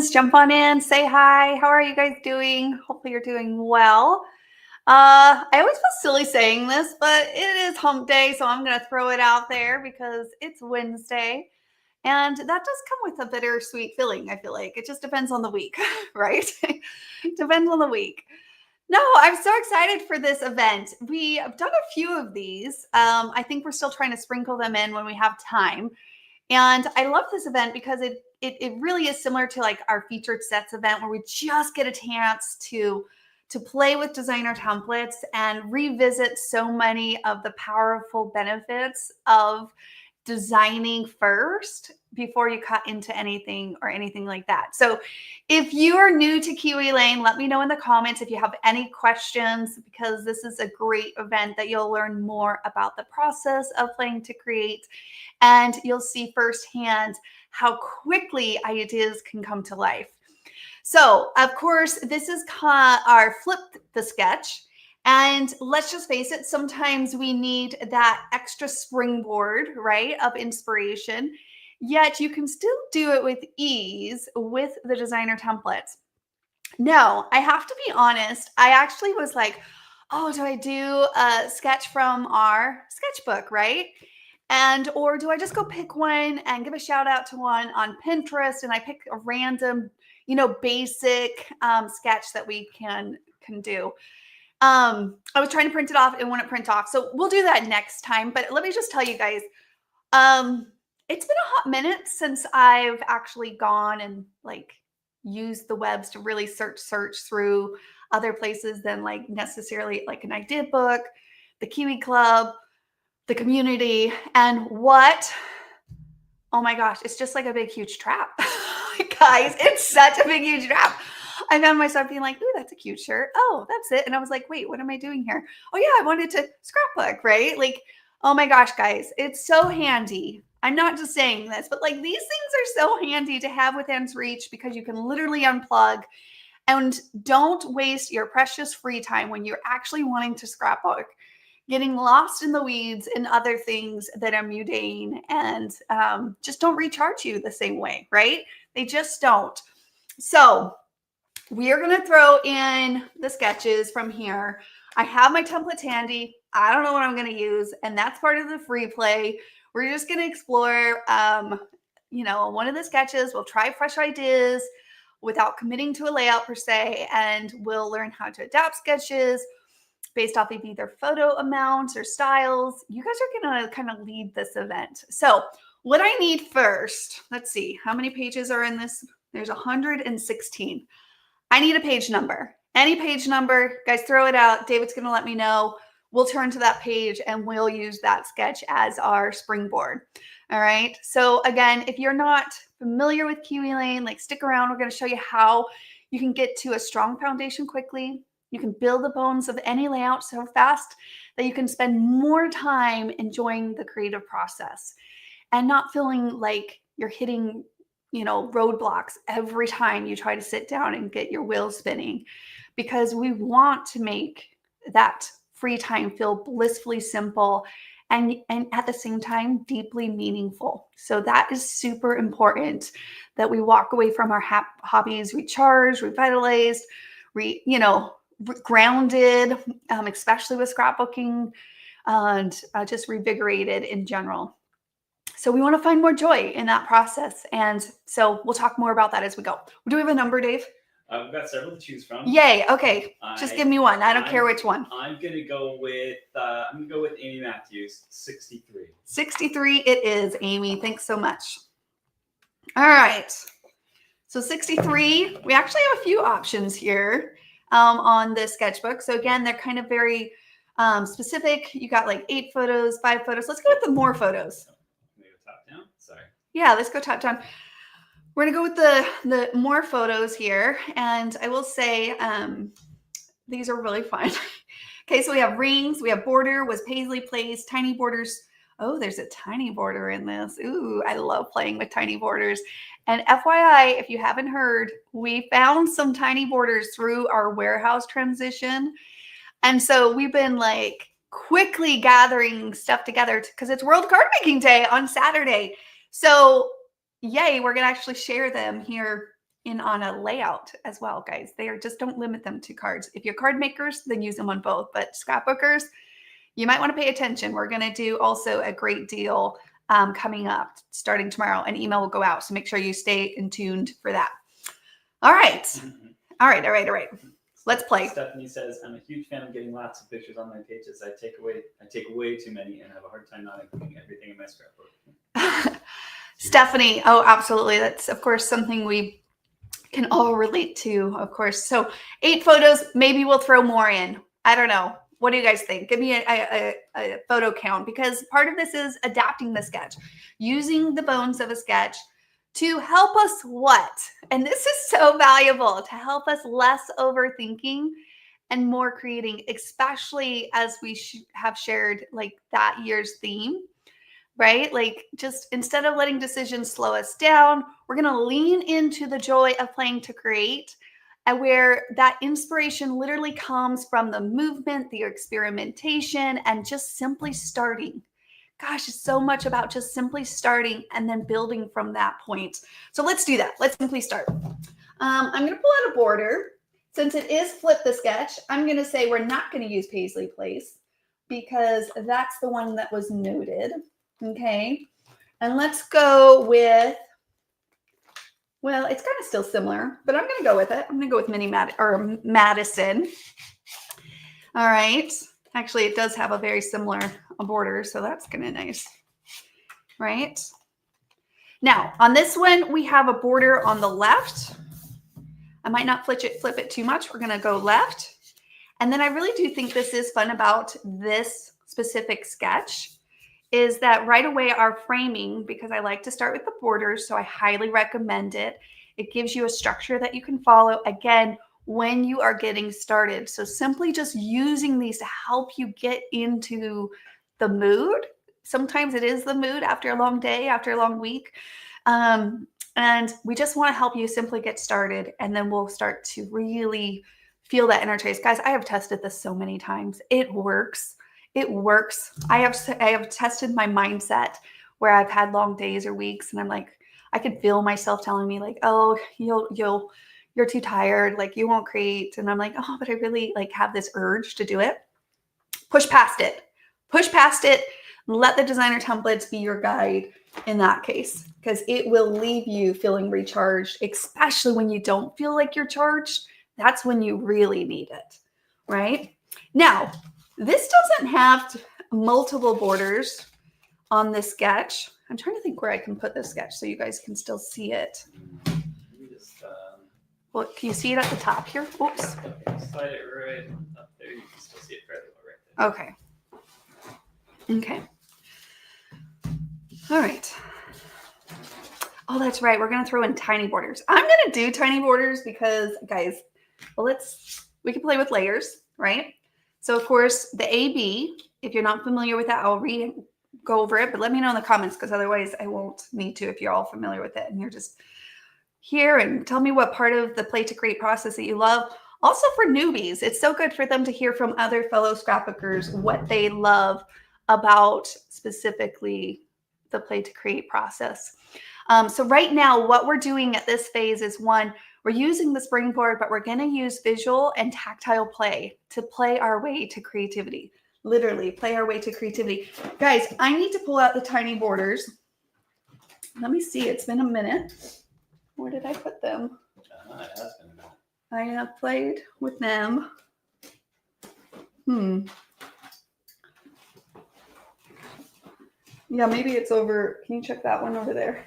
friends. Jump on in, say hi. How are you guys doing? Hopefully you're doing well. I always feel silly saying this, but it is hump day, so I'm going to throw it out there because it's Wednesday. And that does come with a bittersweet feeling, I feel like. It just depends on the week, right? Depends on the week. No, I'm so excited for this event. We have done a few of these. I think we're still trying to sprinkle them in when we have time. And I love this event because it really is similar to like our featured sets event where we just get a chance to play with designer templates and revisit so many of the powerful benefits of designing first before you cut into anything or anything like that. So if you are new to Kiwi Lane, let me know in the comments if you have any questions, because this is a great event that you'll learn more about the process of playing to create, and you'll see firsthand how quickly ideas can come to life. So of course, this is our flip the sketch. And let's just face it, sometimes we need that extra springboard, right, of inspiration. Yet you can still do it with ease with the designer templates. Now, I have to be honest, I actually was like, oh, do I do a sketch from our sketchbook, right? And or do I just go pick one and give a shout out to one on Pinterest, and I pick a random, basic sketch that we can do. I was trying to print it off. It wouldn't print off. So we'll do that next time. But let me just tell you guys, it's been a hot minute since I've actually gone and like used the webs to really search through other places than like necessarily like an idea book, the Kiwi Club, the community, and what? Oh my gosh, it's just like a big, huge trap. Guys, it's such a big, huge trap. I found myself being like, ooh, that's a cute shirt. Oh, that's it. And I was like, wait, what am I doing here? Oh yeah, I wanted to scrapbook, right? Like, oh my gosh, guys, it's so handy. I'm not just saying this, but like these things are so handy to have within reach because you can literally unplug and don't waste your precious free time when you're actually wanting to scrapbook, getting lost in the weeds and other things that are mundane and just don't recharge you the same way, right? They just don't. So we are going to throw in the sketches from here. I have my templates handy. I don't know what I'm going to use, and that's part of the free play. We're just going to explore, one of the sketches. We'll try fresh ideas without committing to a layout per se, and we'll learn how to adapt sketches based off of either photo amounts or styles. You guys are going to kind of lead this event. So what I need first, let's see, how many pages are in this? There's 116. I need a page number. Any page number, guys, throw it out. David's going to let me know. We'll turn to that page and we'll use that sketch as our springboard. All right. So again, if you're not familiar with Kiwi Lane, like stick around. We're going to show you how you can get to a strong foundation quickly. You can build the bones of any layout so fast that you can spend more time enjoying the creative process and not feeling like you're hitting roadblocks every time you try to sit down and get your wheels spinning, because we want to make that free time feel blissfully simple and at the same time deeply meaningful. So that is super important, that we walk away from our hobbies recharged, revitalized, grounded, especially with scrapbooking, and just revigorated in general. So we want to find more joy in that process. And so we'll talk more about that as we go. Do we have a number, Dave? We've got several to choose from. Yay. Okay. Just give me one. I don't care which one. I'm going to go with Amy Matthews, 63. 63 it is, Amy. Thanks so much. All right. So 63, we actually have a few options here on this sketchbook. So again, they're kind of very specific. You got like 8 photos, 5 photos. Let's go with the more photos. Top down. Sorry. Yeah, let's go top down. We're gonna go with the more photos here, and I will say these are really fun. Okay, so we have rings, we have border, was paisley placed, tiny borders. Oh, there's a tiny border in this. Ooh, I love playing with tiny borders. And FYI, if you haven't heard, we found some tiny borders through our warehouse transition, and so we've been like quickly gathering stuff together because it's World Card Making Day on Saturday. So yay, we're going to actually share them here in on a layout as well, guys. They are just, don't limit them to cards. If you're card makers, then use them on both. But scrapbookers, you might want to pay attention. We're going to do also a great deal coming up starting tomorrow. An email will go out. So make sure you stay in tuned for that. All right. All right. Let's play. Stephanie says, I'm a huge fan of getting lots of pictures on my pages. I take way too many and have a hard time not including everything in my scrapbook. Stephanie, oh, absolutely. That's, of course, something we can all relate to, of course. So 8 photos, maybe we'll throw more in. I don't know. What do you guys think? Give me a photo count, because part of this is adapting the sketch, using the bones of a sketch to help us what? And this is so valuable, to help us less overthinking and more creating, especially as we have shared like that year's theme, right? Like, just instead of letting decisions slow us down, we're going to lean into the joy of playing to create, and where that inspiration literally comes from the movement, the experimentation, and just simply starting. Gosh, it's so much about just simply starting and then building from that point. So let's do that. Let's simply start. I'm going to pull out a border. Since it is flip the sketch, I'm going to say we're not going to use Paisley Place because that's the one that was noted. Okay. And let's go with, well, it's kind of still similar, but I'm going to go with it. I'm going to go with Madison. All right. Actually, it does have a very similar border, so that's kind of nice, right? Now, on this one, we have a border on the left. I might not flip it too much. We're going to go left. And then I really do think this is fun about this specific sketch is that right away our framing, because I like to start with the borders, so I highly recommend it. It gives you a structure that you can follow, again, when you are getting started. So simply just using these to help you get into the mood. Sometimes it is the mood after a long day, after a long week. And we just want to help you simply get started, and then we'll start to really feel that inner taste. Guys, I have tested this so many times. It works. It works. I have tested my mindset where I've had long days or weeks, and I'm like, I could feel myself telling me like, oh, you're too tired, like you won't create. And I'm like, oh, but I really like have this urge to do it. Push past it. Push past it. Let the designer templates be your guide in that case, because it will leave you feeling recharged, especially when you don't feel like you're charged. That's when you really need it, right? Now, this doesn't have multiple borders on this sketch. I'm trying to think where I can put this sketch so you guys can still see it. Well, can you see it at the top here? Oops. Okay, slide it right up there. You can still see it fairly well right there. Okay. All right. Oh, that's right. We're going to throw in tiny borders. I'm going to do tiny borders because, guys, well, we can play with layers, right? So, of course, the AB, if you're not familiar with that, I'll go over it, but let me know in the comments, because otherwise I won't need to if you're all familiar with it and you're just here, and tell me what part of the play to create process that you love. Also for newbies, it's so good for them to hear from other fellow scrapbookers what they love about specifically the play to create process. So right now, what we're doing at this phase is we're using the springboard, but we're going to use visual and tactile play to play our way to creativity. Literally play our way to creativity. Guys, I need to pull out the tiny borders. Let me see. It's been a minute. Where did I put them? It has been a minute. I have played with them. Yeah, maybe it's over. Can you check that one over there?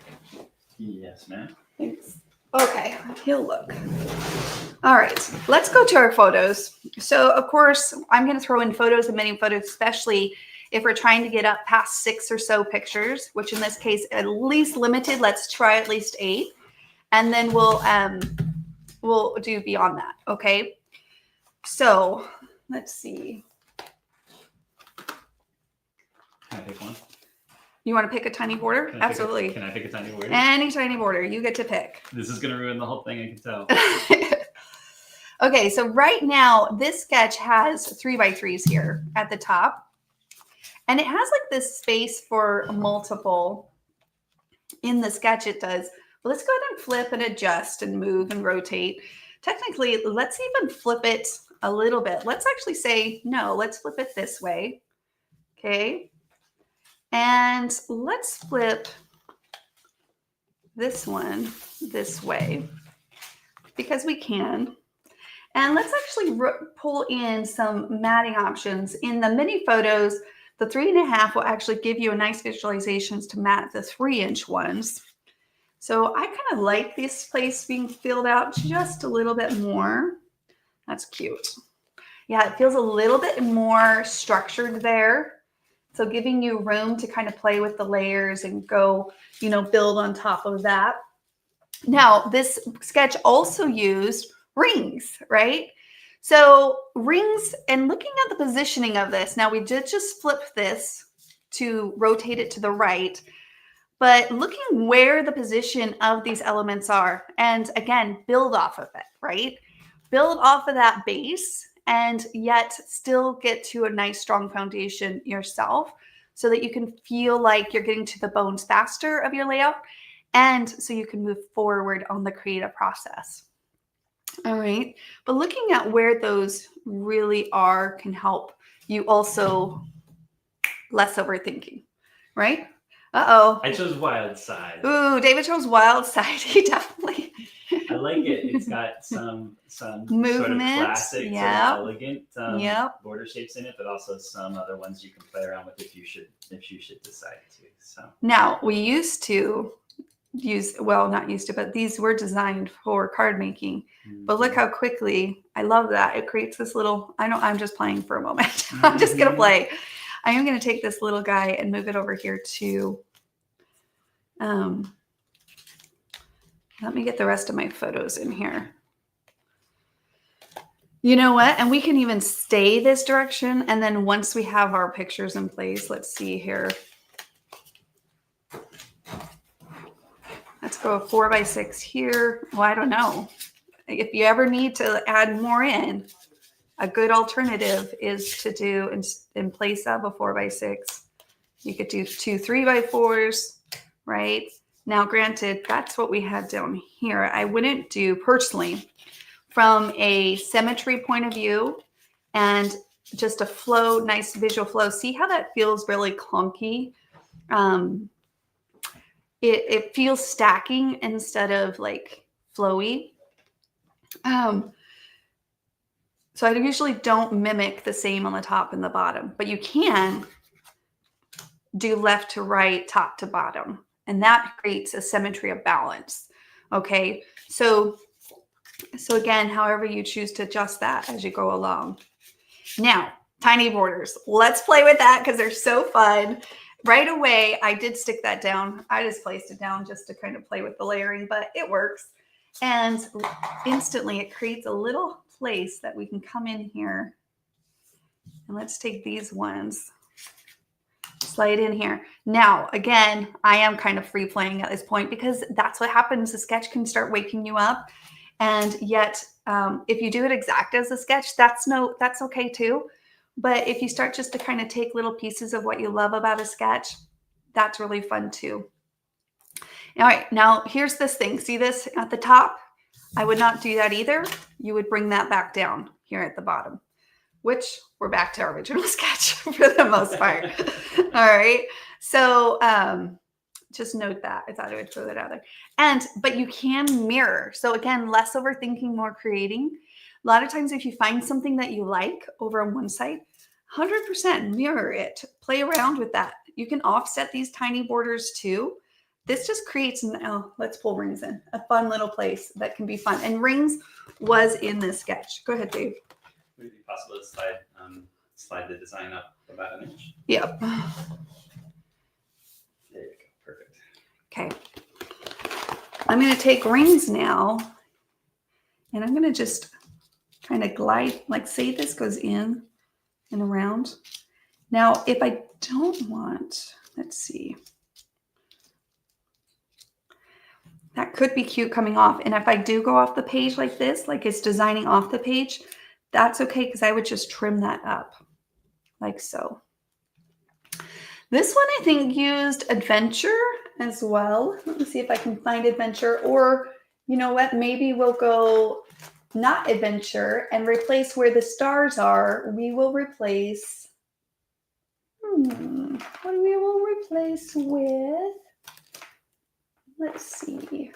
Yes, ma'am. Thanks. Okay, he'll look. All right, let's go to our photos. So, of course, I'm going to throw in photos and many photos, especially if we're trying to get up past 6 or so pictures, which in this case, at least limited. Let's try at least 8. And then we'll do beyond that, okay? So, let's see. Can I pick one? You want to pick a tiny border? Absolutely. Can I pick a tiny border? Any tiny border. You get to pick. This is going to ruin the whole thing, I can tell. Okay, so right now, this sketch has 3x3s here at the top. And it has like this space for multiple. In the sketch, it does. But let's go ahead and flip and adjust and move and rotate. Technically, let's even flip it a little bit. Let's actually say, no, let's flip it this way. Okay. And let's flip this one this way because we can. And let's actually pull in some matting options. In the mini photos, the 3.5 will actually give you a nice visualizations to mat the 3-inch ones. So I kind of like this place being filled out just a little bit more. That's cute. Yeah, it feels a little bit more structured there. So giving you room to kind of play with the layers and go, build on top of that. Now, this sketch also used rings, right? So rings, and looking at the positioning of this, now we did just flip this to rotate it to the right, but looking where the position of these elements are, and again, build off of it, right? Build off of that base and yet still get to a nice strong foundation yourself so that you can feel like you're getting to the bones faster of your layout and so you can move forward on the creative process. All right. But looking at where those really are can help you also less overthinking, right? Uh-oh. I chose wild side. Ooh, David chose wild side. He definitely. I like it. It's got some movement, sort of classic, sort of elegant border shapes in it, but also some other ones you can play around with if you should decide to. So now we used to use, well, not used to, but these were designed for card making. Mm-hmm. But look how quickly, I love that. It creates this little, I'm just playing for a moment. Mm-hmm. I'm just going to play. I am going to take this little guy and move it over here to, let me get the rest of my photos in here. You know what? And we can even stay this direction. And then once we have our pictures in place, let's see here. Let's go a 4x6 here. Well, I don't know. If you ever need to add more in, a good alternative is to do in place of a 4x6. You could do 2 3x4s, right? Now, granted, that's what we had down here. I wouldn't do personally from a symmetry point of view and just a flow, nice visual flow. See how that feels really clunky? It feels stacking instead of like flowy. So I usually don't mimic the same on the top and the bottom, but you can do left to right, top to bottom, and that creates a symmetry of balance. Okay, so again, however you choose to adjust that as you go along. Now, tiny borders. Let's play with that because they're so fun. Right away, I did stick that down. I just placed it down just to kind of play with the layering, but it works. And instantly it creates a little place that we can come in here. And let's take these ones, slide in here. Now, again, I am kind of free playing at this point because that's what happens. The sketch can start waking you up. And yet, if you do it exact as a sketch, that's okay too. But if you start just to kind of take little pieces of what you love about a sketch, that's really fun too. All right, now here's this thing. See this at the top? I would not do that either. You would bring that back down here at the bottom, which we're back to our original sketch for the most part. All right, so just note that. I thought I would throw that out there. But you can mirror. So again, less overthinking, more creating. A lot of times if you find something that you like over on one side, 100% mirror it. Play around with that. You can offset these tiny borders too. This just creates, let's pull rings in, a fun little place that can be fun. And rings was in this sketch. Go ahead, Dave. Would it be possible to slide the design up about an inch? Yep. There you go. Perfect. Okay. I'm going to take rings now, and I'm going to just kind of glide, like say this goes in and around. Now, if I don't want, let's see. That could be cute coming off. And if I do go off the page like this, like it's designing off the page, that's okay because I would just trim that up like so. This one I think used adventure as well. Let me see if I can find adventure, or you know what? Maybe we'll go not adventure and replace where the stars are. We will replace, what we will replace with, let's see.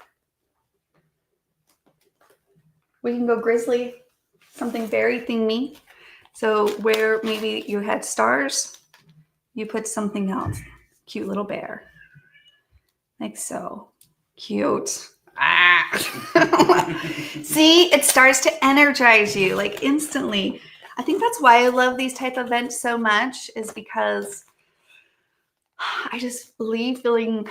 We can go grizzly, something very themey. So where maybe you had stars, you put something else. Cute little bear. Like so. Cute. See, it starts to energize you like instantly. I think that's why I love these type of events so much, is because I just leave feeling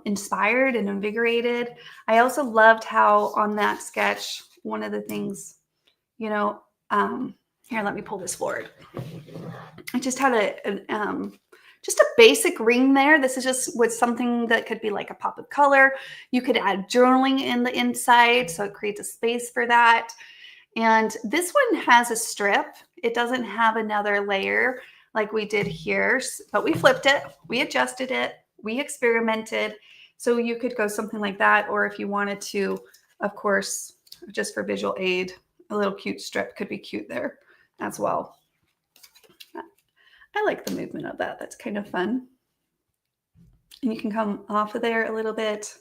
inspired and invigorated. I also loved how on that sketch, one of the things, you know, here, let me pull this forward. I just had just a basic ring there. This is just with something that could be like a pop of color. You could add journaling in the inside, so it creates a space for that. And this one has a strip. It doesn't have another layer like we did here, but we flipped it, we adjusted it, we experimented. So you could go something like that, or if you wanted to, of course, just for visual aid, a little cute strip could be cute there as well. I like the movement of that. That's kind of fun. And you can come off of there a little bit.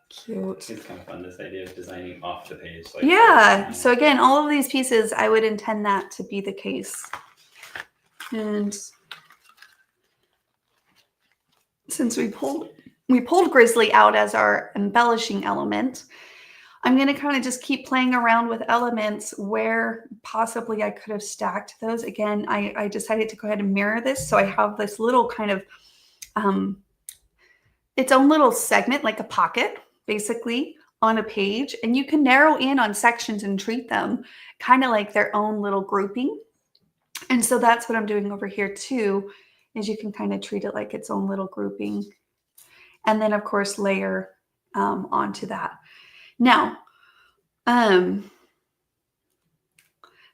Cute. It's kind of fun, this idea of designing off the page. Like yeah. So again, all of these pieces, I would intend that to be the case. And since we pulled Grizzly out as our embellishing element, I'm going to kind of just keep playing around with elements where possibly I could have stacked those. Again, I decided to go ahead and mirror this. So I have this little kind of its own little segment, like a pocket, basically, on a page. And you can narrow in on sections and treat them kind of like their own little grouping. And so that's what I'm doing over here too, is you can kind of treat it like its own little grouping. And then, of course, layer onto that. Now,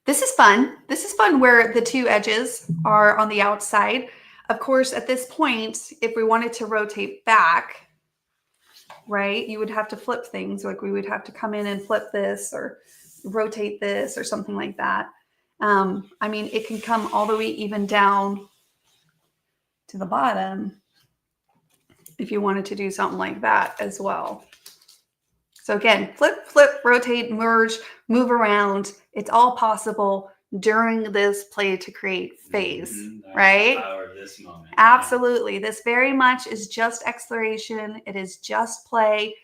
this is fun. This is fun where the two edges are on the outside. Of course, at this point, if we wanted to rotate back, right, you would have to flip things. Like we would have to come in and flip this or rotate this or something like that. I mean, it can come all the way even down to the bottom if you wanted to do something like that as well. So again, flip, flip, rotate, merge, move around. It's all possible during this play to create phase, right? The power of this moment. Absolutely. Yeah. This very much is just exploration. It is just play.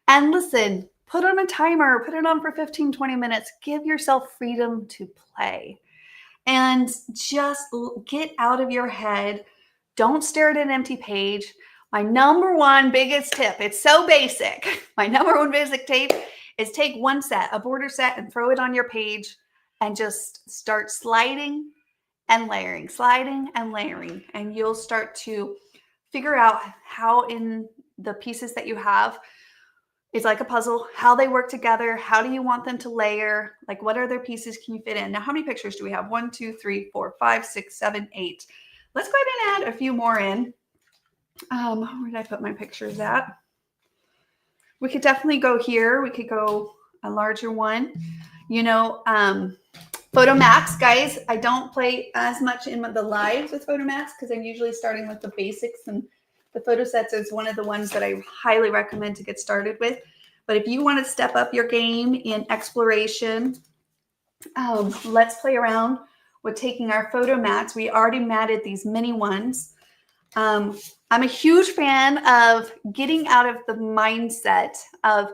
And listen, put on a timer, put it on for 15, 20 minutes. Give yourself freedom to play. And just get out of your head. Don't stare at an empty page. My number one biggest tip, it's so basic. My number one basic tip is take one set, a border set, and throw it on your page and just start sliding and layering, and you'll start to figure out how in the pieces that you have, it's like a puzzle, how they work together, how do you want them to layer, like what other pieces can you fit in? Now, how many pictures do we have? 1, 2, 3, 4, 5, 6, 7, 8. Let's go ahead and add a few more in. Where did I put my pictures at? We could definitely go here. We could go a larger one. You know, Photo Max, guys, I don't play as much in the lives with Photo Max because I'm usually starting with the basics, and the photo sets is one of the ones that I highly recommend to get started with. But if you want to step up your game in exploration, let's play around with taking our photo mats. We already matted these mini ones. I'm a huge fan of getting out of the mindset of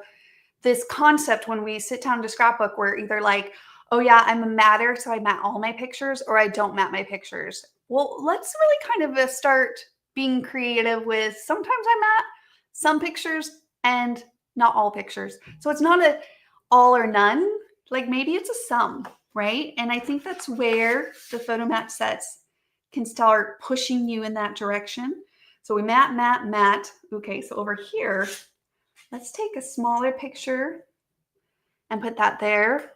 this concept when we sit down to scrapbook. We're either like, oh yeah, I'm a matter, so I mat all my pictures, or I don't mat my pictures. Well, let's really kind of start being creative with sometimes I mat some pictures and not all pictures. So it's not a all or none, like maybe it's a sum, right? And I think that's where the photo mat sets can start pushing you in that direction. So we mat, mat, mat. Okay, so over here, let's take a smaller picture and put that there.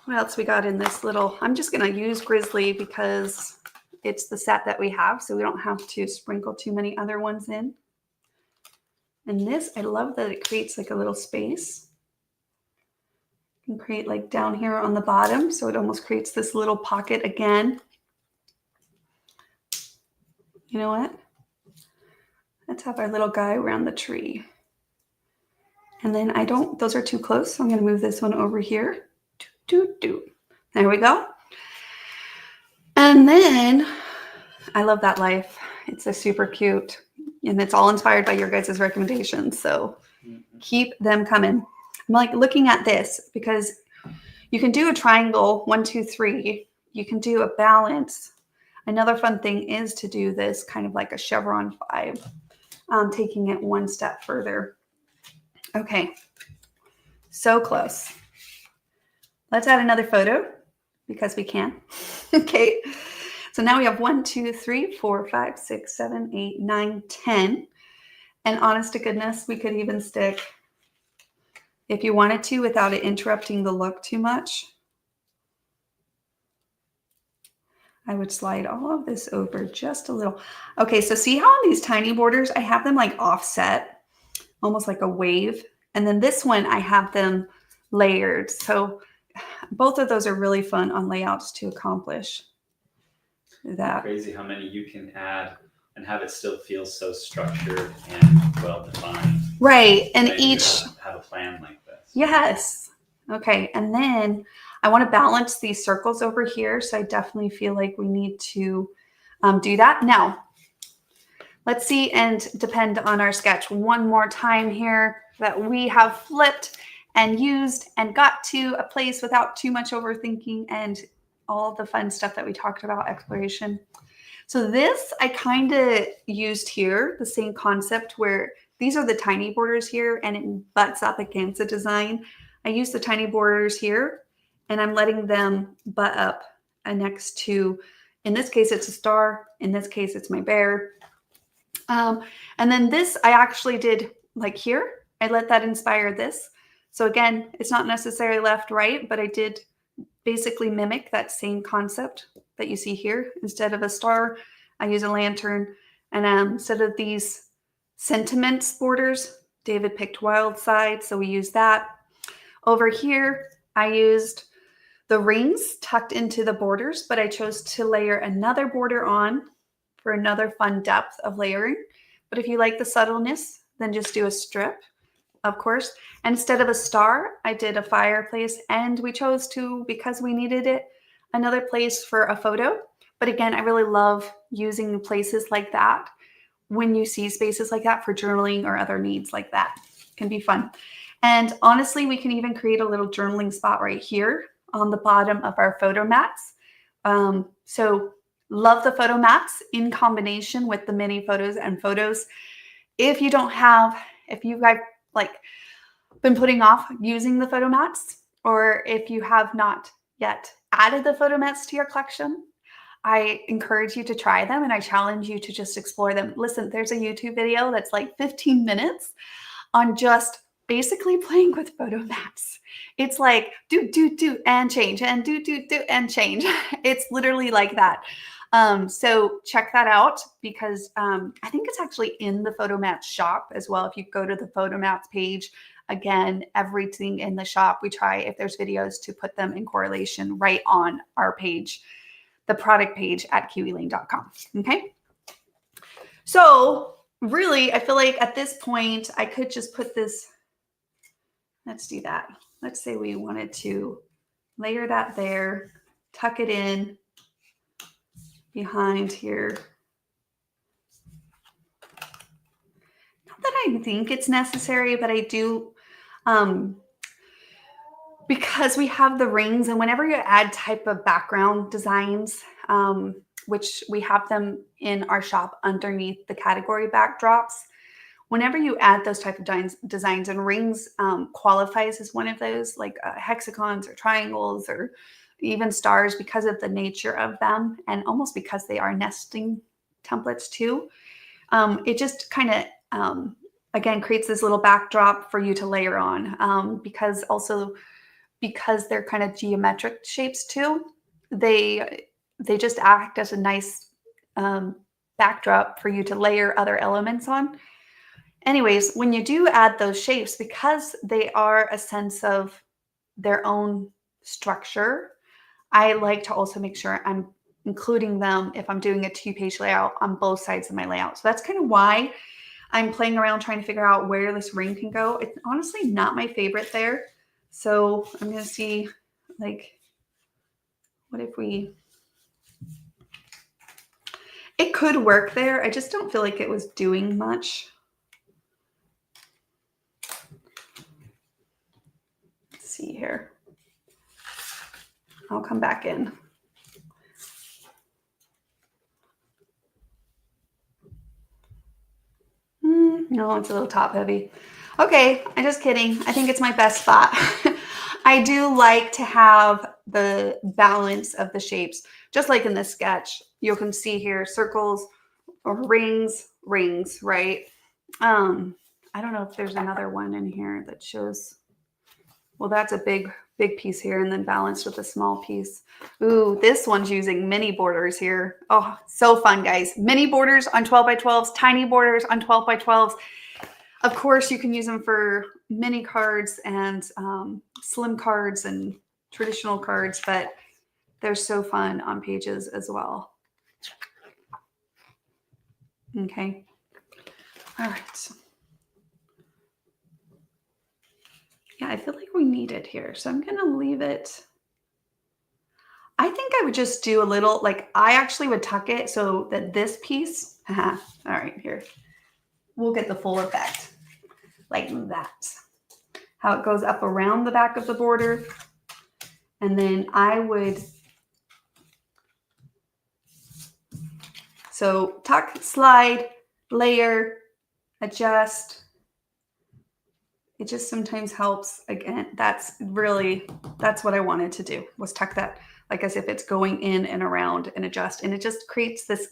What else we got in this little, I'm just gonna use Grizzly because it's the set that we have, so we don't have to sprinkle too many other ones in. And this, I love that it creates like a little space. You can create like down here on the bottom, so it almost creates this little pocket again. You know what? Let's have our little guy around the tree. And then those are too close, so I'm going to move this one over here. There we go. And then I love that life. It's a super cute, and it's all inspired by your guys' recommendations. So keep them coming. I'm like looking at this because you can do a triangle, 1, 2, 3. You can do a balance. Another fun thing is to do this kind of like a chevron 5, taking it one step further. Okay, so close. Let's add another photo because we can. Okay, so now we have 1, 2, 3, 4, 5, 6, 7, 8, 9, 10. And honest to goodness, we could even stick, if you wanted to, without it interrupting the look too much. I would slide all of this over just a little. Okay, so see how on these tiny borders, I have them like offset, almost like a wave. And then this one, I have them layered. So both of those are really fun on layouts to accomplish that. Crazy how many you can add and have it still feel so structured and well defined. Right, and Then each have a plan like this. Yes. Okay, and then I want to balance these circles over here, so I definitely feel like we need to do that. Now, let's see and depend on our sketch one more time here that we have flipped and used and got to a place without too much overthinking and all the fun stuff that we talked about, exploration. So this I kind of used here, the same concept where these are the tiny borders here and it butts up against the design. I use the tiny borders here and I'm letting them butt up next to, in this case, it's a star. In this case, it's my bear. And then this, I actually did like here. I let that inspire this. So again, it's not necessarily left, right, but I did basically mimic that same concept that you see here. Instead of a star, I use a lantern. And instead of these sentiments borders, David picked wild side, so we use that. Over here, I used the rings tucked into the borders, but I chose to layer another border on for another fun depth of layering. But if you like the subtleness, then just do a strip, of course. And instead of a star, I did a fireplace, and we chose to, because we needed it, another place for a photo. But again, I really love using places like that when you see spaces like that for journaling or other needs like that. It can be fun. And honestly, we can even create a little journaling spot right here on the bottom of our photo mats. So love the photo mats in combination with the mini photos and photos. If you don't have, if you guys like been putting off using the photo mats, or if you have not yet added the photo mats to your collection, I encourage you to try them and I challenge you to just explore them. Listen, there's a YouTube video that's like 15 minutes on just basically playing with photo mats. It's like do and change and do and change. It's literally like that. So check that out because I think it's actually in the photo mats shop as well. If you go to the photo mats page, again, everything in the shop, we try, if there's videos, to put them in correlation right on our page, the product page at kiwilane.com. Okay. So really, I feel like at this point, I could just put this, let's do that. Let's say we wanted to layer that there, tuck it in behind here. Not that I think it's necessary, but I do, because we have the rings, and whenever you add type of background designs, which we have them in our shop underneath the category backdrops, whenever you add those type of designs, and rings qualifies as one of those, like hexagons or triangles or even stars, because of the nature of them and almost because they are nesting templates too. It just kind of, again, creates this little backdrop for you to layer on, because they're kind of geometric shapes too. They just act as a nice backdrop for you to layer other elements on. Anyways, when you do add those shapes, because they are a sense of their own structure, I like to also make sure I'm including them if I'm doing a 2-page layout on both sides of my layout. So that's kind of why I'm playing around trying to figure out where this ring can go. It's honestly not my favorite there. So I'm going to see, like, what if we... It could work there. I just don't feel like it was doing much. Let's see here. I'll come back in. No, it's a little top heavy. Okay, I'm just kidding. I think it's my best spot. I do like to have the balance of the shapes, just like in this sketch. You can see here circles or rings, right? I don't know if there's another one in here that shows, well, that's a big piece here and then balanced with a small piece. Ooh, this one's using mini borders here. Oh, so fun, guys. Mini borders on 12 by 12s, tiny borders on 12 by 12s. Of course, you can use them for mini cards and slim cards and traditional cards, but they're so fun on pages as well. Okay. All right. Yeah, I feel like we need it here. So I'm going to leave it. I think I would just do a little, like, I actually would tuck it so that this piece, all right, here, we'll get the full effect like that. How it goes up around the back of the border. And then I would, so tuck, slide, layer, adjust. It just sometimes helps. Again, that's what I wanted to do, was tuck that like as if it's going in and around and adjust. And it just creates this,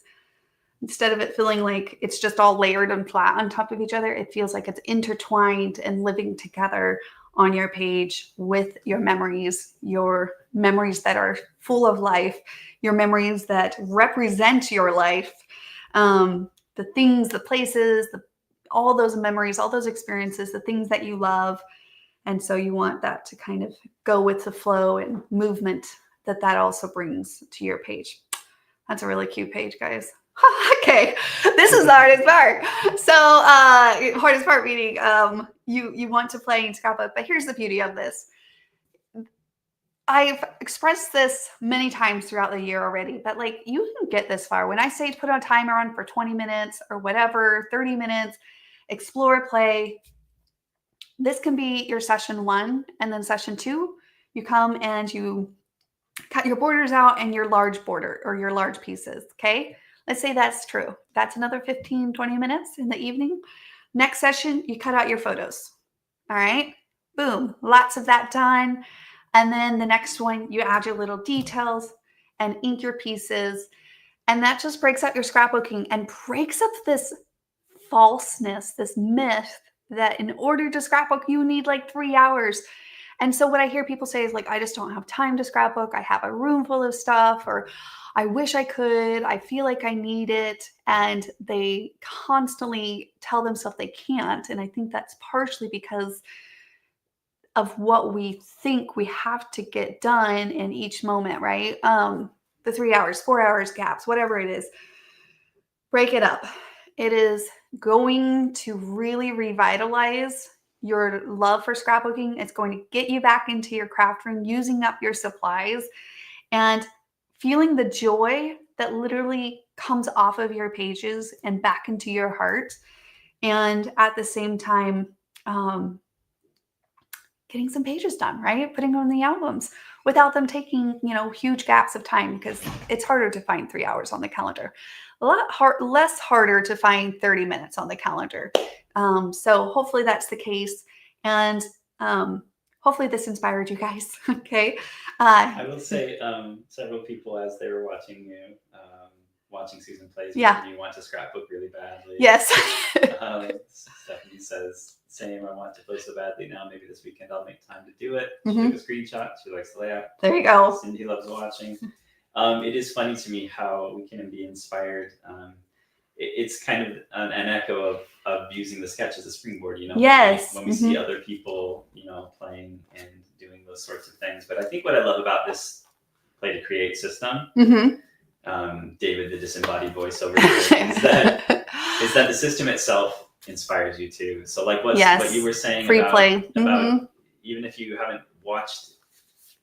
instead of it feeling like it's just all layered and flat on top of each other, it feels like it's intertwined and living together on your page with your memories that are full of life, your memories that represent your life, the things, the places, all those memories, all those experiences, the things that you love. And so you want that to kind of go with the flow and movement that also brings to your page. That's a really cute page, guys. Okay, this is the hardest part. So hardest part meaning you want to play in scrapbook, but here's the beauty of this. I've expressed this many times throughout the year already, but like, you can get this far. When I say to put a timer on for 20 minutes or whatever, 30 minutes, explore, play, this can be your session 1. And then session 2, you come and you cut your borders out and your large border or your large pieces. Okay. Let's say that's true. That's another 15, 20 minutes in the evening. Next session, you cut out your photos. All right. Boom. Lots of that done. And then the next one, you add your little details and ink your pieces. And that just breaks up your scrapbooking and breaks up this falseness, this myth that in order to scrapbook, you need like 3 hours. And so what I hear people say is like, I just don't have time to scrapbook. I have a room full of stuff, or I wish I could. I feel like I need it. And they constantly tell themselves they can't. And I think that's partially because of what we think we have to get done in each moment, right? The 3 hours, 4 hours gaps, whatever it is, break it up. It is going to really revitalize your love for scrapbooking. It's going to get you back into your craft room, using up your supplies and feeling the joy that literally comes off of your pages and back into your heart. And at the same time, getting some pages done, right? Putting on the albums without them taking, huge gaps of time, because it's harder to find 3 hours on the calendar. A lot less harder to find 30 minutes on the calendar. So hopefully that's the case. And hopefully this inspired you guys. Okay. I will say several people, as they were watching you, watching Susan Plays, you want to scrapbook really badly. Yes. Stephanie says, same, I want to play so badly now. Maybe this weekend I'll make time to do it. She took a screenshot. She likes the layout. There you go. Cindy loves watching. It is funny to me how we can be inspired. It's kind of an echo of using the sketch as a springboard, Yes. when we see other people, playing and doing those sorts of things. But I think what I love about this play to create system, David, the disembodied voice over here, is that the system itself inspires you too. So like what you were saying free about, play. about even if you haven't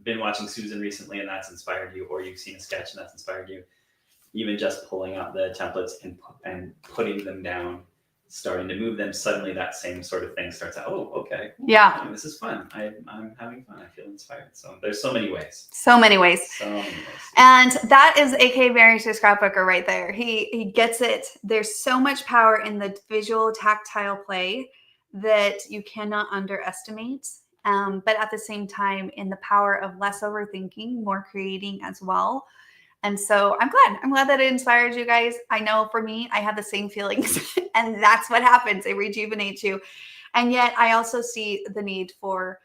been watching Susan recently and that's inspired you, or you've seen a sketch and that's inspired you, even just pulling out the templates and putting them down, starting to move them, suddenly that same sort of thing starts out. Oh, okay. Yeah. This is fun. I'm having fun. I feel inspired. So there's so many ways. So many ways. And that is A.K. Mary's Scrapbooker right there. He gets it. There's so much power in the visual tactile play that you cannot underestimate. But at the same time, in the power of less overthinking, more creating as well. And so I'm glad that it inspires you guys. I know for me, I have the same feelings and that's what happens. It rejuvenates you. And yet I also see the need for,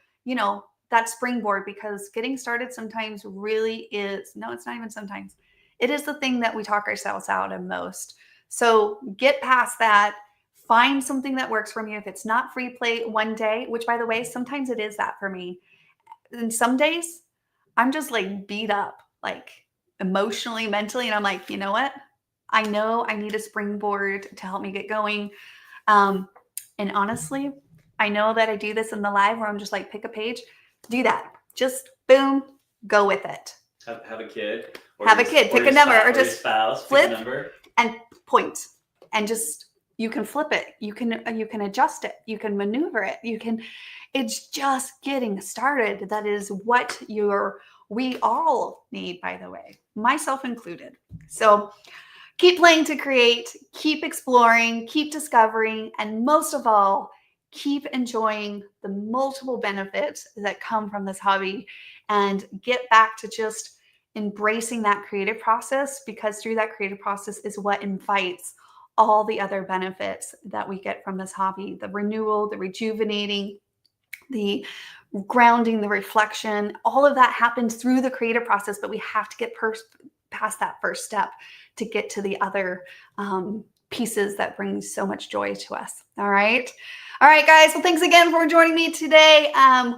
that springboard, because getting started sometimes really is, no, it's not even sometimes. It is the thing that we talk ourselves out of most. So get past that. Find something that works for you. If it's not free play one day, which by the way, sometimes it is that for me. And some days I'm just like beat up, like emotionally, mentally. And I'm like, you know what? I know I need a springboard to help me get going. And honestly, I know that I do this in the live where I'm just like, pick a page, do that. Just boom, go with it. Have a kid. Pick a number, or just flip pick a number and point, and just, you can flip it. You can adjust it. You can maneuver it. It's just getting started. That is what we all need, by the way, myself included. So keep playing to create, keep exploring, keep discovering, and most of all, keep enjoying the multiple benefits that come from this hobby, and get back to just embracing that creative process, because through that creative process is what invites all the other benefits that we get from this hobby: the renewal, the rejuvenating, the grounding, the reflection. All of that happens through the creative process, but we have to get past that first step to get to the other pieces that bring so much joy to us. All right, guys. Well, thanks again for joining me today.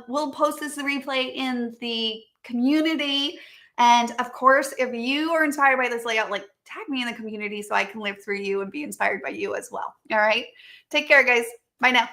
We'll post this replay in the community. And of course, if you are inspired by this layout, like, tag me in the community so I can live through you and be inspired by you as well. All right. Take care, guys. Bye now.